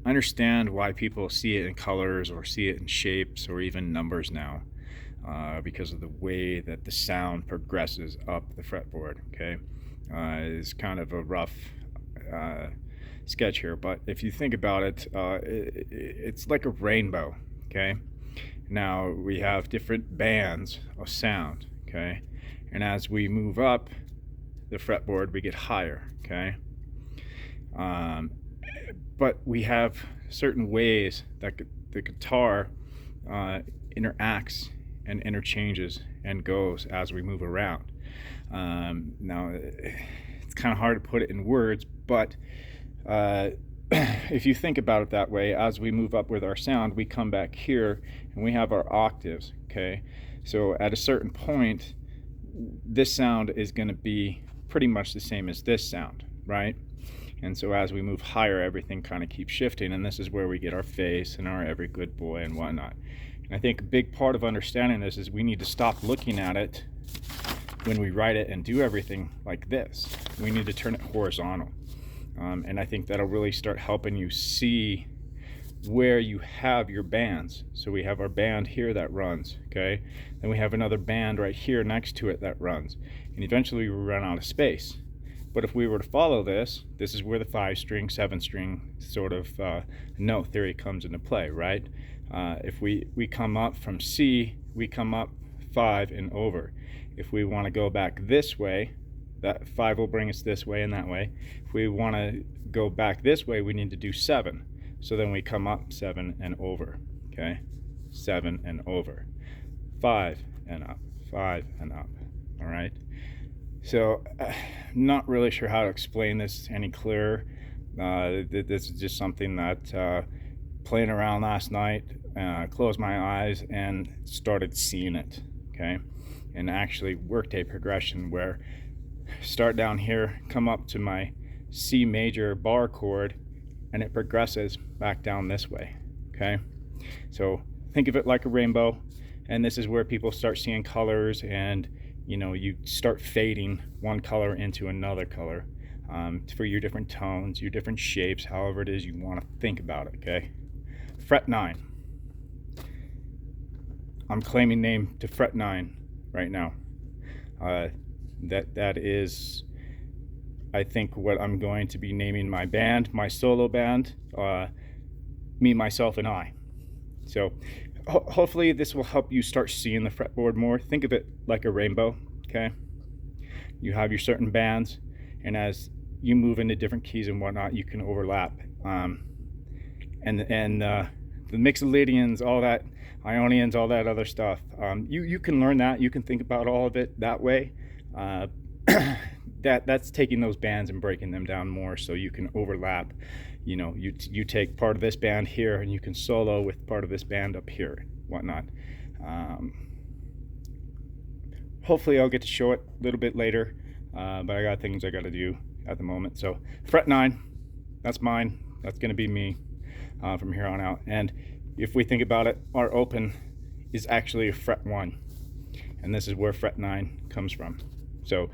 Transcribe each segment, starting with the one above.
I understand why people see it in colors or see it in shapes or even numbers now, because of the way that the sound progresses up the fretboard. Okay, it's kind of a rough uh, sketch here, but if you think about it, it's like a rainbow. Okay, now we have different bands of sound. Okay, and as we move up the fretboard, we get higher. Okay, um, but we have certain ways that the guitar uh, interacts and interchanges and goes as we move around. Now, it's kind of hard to put it in words, but uh, if you think about it that way, as we move up with our sound, we come back here and we have our octaves. Okay, so at a certain point, this sound is going to be pretty much the same as this sound, right? And so as we move higher, everything kind of keeps shifting, and this is where we get our face and our every good boy and whatnot. And I think a big part of understanding this is we need to stop looking at it when we write it and do everything like this. We need to turn it horizontal. And I think that'll really start helping you see where you have your bands. So we have our band here that runs, okay? Then we have another band right here next to it that runs. And eventually we run out of space. But if we were to follow this, this is where the 5-string, 7-string sort of note theory comes into play, right? If we come up from C, we come up 5 and over. If we want to go back this way, that 5 will bring us this way and that way. If we want to go back this way, we need to do 7. So then we come up 7 and over, okay? 7 and over. 5 and up, 5 and up, all right? So, not really sure how to explain this any clearer. This is just something that playing around last night, closed my eyes and started seeing it, okay? And actually worked a progression where start down here, come up to my C major bar chord, and it progresses back down this way, okay? So think of it like a rainbow, and this is where people start seeing colors, and you start fading one color into another color for your different tones, your different shapes, however it is you want to think about it, okay? Fret 9. I'm claiming name to fret 9 right now. That is, I think, what I'm going to be naming my band, my solo band, Me, Myself, and I. So hopefully this will help you start seeing the fretboard more. Think of it like a rainbow, okay? You have your certain bands, and as you move into different keys and whatnot, you can overlap. And the Mixolydians, all that, Ionians, all that other stuff. You can learn that. You can think about all of it that way. That's taking those bands and breaking them down more so you can overlap. You take part of this band here and you can solo with part of this band up here, whatnot. Hopefully I'll get to show it a little bit later, but I got things I got to do at the moment. So fret 9, that's mine. That's going to be me from here on out. And if we think about it, our open is actually a fret 1, and this is where fret 9 comes from. So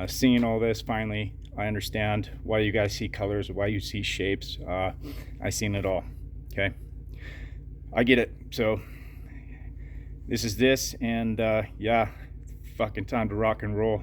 seeing all this, finally I understand why you guys see colors, why you see shapes. I seen it all, okay? I get it. So this is this, and yeah, fucking time to rock and roll.